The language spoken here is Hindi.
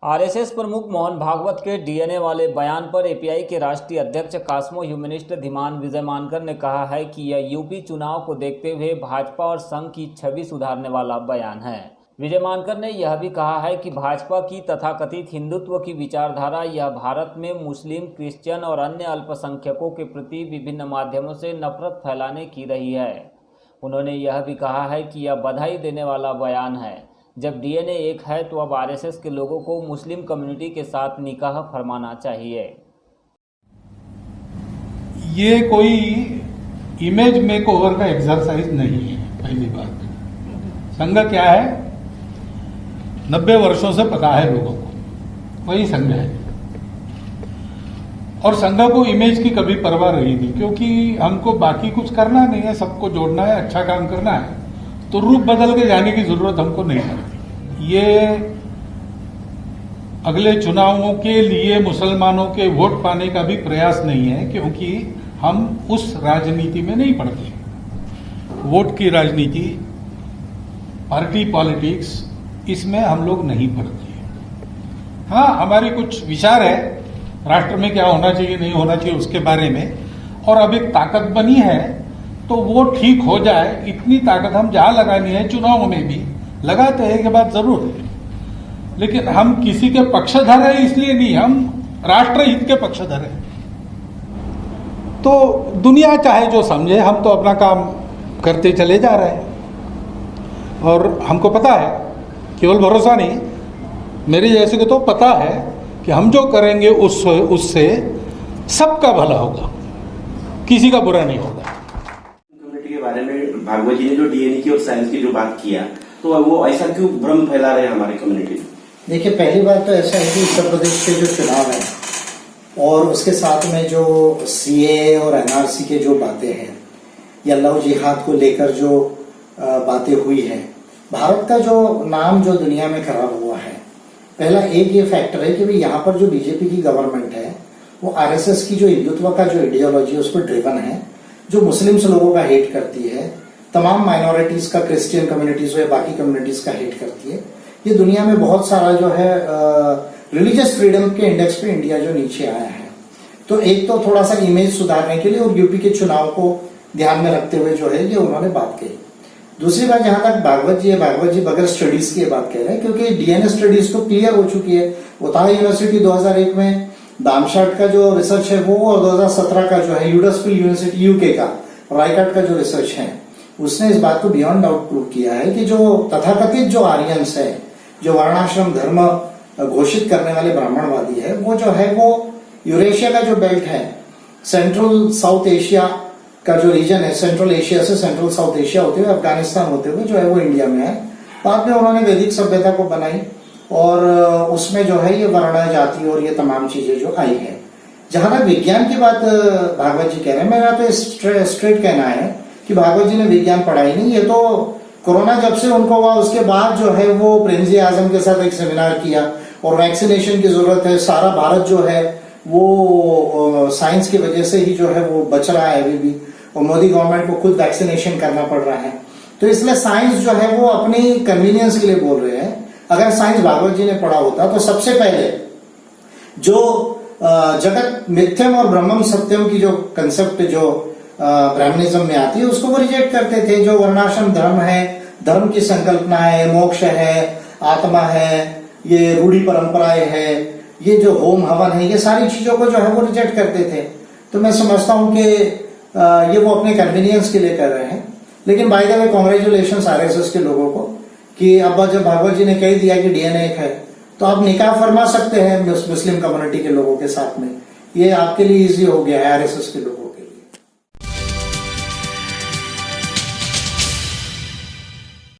आरएसएस प्रमुख मोहन भागवत के डीएनए वाले बयान पर एपीआई के राष्ट्रीय अध्यक्ष कास्मो ह्यूमनिस्ट धीमान विजय मानकर ने कहा है कि यह यूपी चुनाव को देखते हुए भाजपा और संघ की छवि सुधारने वाला बयान है। विजय मानकर ने यह भी कहा है कि भाजपा की तथाकथित हिंदुत्व की विचारधारा यह भारत में मुस्लिम, क्रिश्चियन और अन्य अल्पसंख्यकों के प्रति विभिन्न माध्यमों से नफरत फैलाने की रही है। उन्होंने यह भी कहा है कि यह बधाई देने वाला बयान है। जब डीएनए एक है तो अब आरएसएस के लोगों को मुस्लिम कम्युनिटी के साथ निकाह फरमाना चाहिए। ये कोई इमेज मेकओवर का एक्सरसाइज नहीं है। पहली बात, संघ क्या है, 90 वर्षों से पता है लोगों को, वही संघ है। और संघ को इमेज की कभी परवाह रही नहीं, क्योंकि हमको बाकी कुछ करना नहीं है, सबको जोड़ना है, अच्छा काम करना है, तो रूप बदल के जाने की जरूरत हमको नहीं पड़ती। ये अगले चुनावों के लिए मुसलमानों के वोट पाने का भी प्रयास नहीं है, क्योंकि हम उस राजनीति में नहीं पड़ते। वोट की राजनीति, पार्टी पॉलिटिक्स, इसमें हम लोग नहीं पड़ते। हाँ, हमारी कुछ विचार है राष्ट्र में क्या होना चाहिए, नहीं होना चाहिए, उसके बारे में, और अब एक ताकत बनी है तो वो ठीक हो जाए, इतनी ताकत हम जहां लगानी है चुनाव में भी लगाते हैं, कि बात जरूर है। लेकिन हम किसी के पक्षधर है इसलिए नहीं, हम राष्ट्र हित के पक्षधर है। तो दुनिया चाहे जो समझे, हम तो अपना काम करते चले जा रहे हैं। और हमको पता है, केवल भरोसा नहीं, मेरे जैसे को तो पता है कि हम जो करेंगे उससे सबका भला होगा, किसी का बुरा नहीं होगा। के बारे में भागवत जी ने जो डीएनए की और साइंस की जो बात किया, तो वो ऐसा क्यों भ्रम फैला रहे हैं हमारी कम्युनिटी में? देखिए, पहली बात तो ऐसा है कि उत्तर प्रदेश के जो चुनाव है और उसके साथ में जो सीए और एनआरसी के जो बातें हैं या लव जिहाद को लेकर जो बातें हुई है, भारत का जो नाम जो दुनिया में खराब हुआ है, पहला एक ये फैक्टर है कि भाई यहाँ पर जो बीजेपी की गवर्नमेंट है वो आरएसएस की जो हिंदुत्व का जो आइडियोलॉजी है उस पर ड्रिवन है, जो मुस्लिम्स लोगों का हेट करती है, तमाम माइनॉरिटीज का, क्रिश्चियन कम्युनिटीज या बाकी कम्युनिटीज का हेट करती है। ये दुनिया में बहुत सारा जो है रिलीजियस फ्रीडम के इंडेक्स पे इंडिया जो नीचे आया है। तो एक तो थोड़ा सा इमेज सुधारने के लिए और यूपी के चुनाव को ध्यान में रखते हुए जो है ये उन्होंने बात कही। दूसरी बात, जहां तक भागवत जी बगैर स्टडीज की बात कह रहे हैं, क्योंकि डीएनए स्टडीज तो क्लियर हो चुकी है। उताह यूनिवर्सिटी 2001 में दामशाट का जो रिसर्च है वो, और 2017 का जो है यूडस्फील्ड यूनिवर्सिटी यूके का रायकाट का जो रिसर्च है, उसने इस बात को बियॉन्ड डाउट प्रूव किया है कि जो तथाकथित जो आर्यंस है, जो वर्णाश्रम धर्म घोषित करने वाले ब्राह्मणवादी है, वो जो है वो यूरेशिया का जो बेल्ट है, सेंट्रल साउथ एशिया का जो रीजन है, सेंट्रल एशिया से सेंट्रल साउथ एशिया होते हुए अफगानिस्तान होते हुए जो है वो इंडिया में है। बाद में उन्होंने वैदिक सभ्यता को बनाई और उसमें जो है ये वर्ण जाति और ये तमाम चीजें जो आई है। जहां तक विज्ञान की बात भागवत जी कह रहे हैं, मेरा तो स्ट्रेट कहना है कि भागवत जी ने विज्ञान पढ़ाई नहीं। ये तो कोरोना जब से उनको हुआ उसके बाद जो है वो प्रिंस आजम के साथ एक सेमिनार किया और वैक्सीनेशन की जरूरत है, सारा भारत जो है वो साइंस की वजह से ही जो है वो बच रहा है अभी भी, और मोदी गवर्नमेंट को खुद वैक्सीनेशन करना पड़ रहा है। तो इसलिए साइंस जो है वो अपनी कन्वीनियंस के लिए बोल रहे हैं। अगर साइंस भागवत जी ने पढ़ा होता तो सबसे पहले जो जगत मिथ्यम और ब्रह्मम सत्यम की जो कंसेप्ट जो ब्राह्मणिज्म में आती है उसको वो रिजेक्ट करते थे। जो वर्णाश्रम धर्म है, धर्म की संकल्पना है, मोक्ष है, आत्मा है, ये रूढ़ी परंपराएं है, ये जो होम हवन है, ये सारी चीजों को जो है वो रिजेक्ट करते थे। तो मैं समझता हूं कि ये वो अपने कन्वीनियंस के लिए कर रहे हैं। लेकिन by the way congratulations RSS के लोगों को कि अब जब भागवत जी ने कह दिया कि डीएनए एक है तो आप निकाह फरमा सकते हैं मुस्लिम कम्युनिटी के लोगों के साथ में। ये आपके लिए इजी हो गया है आरएसएस के लोगों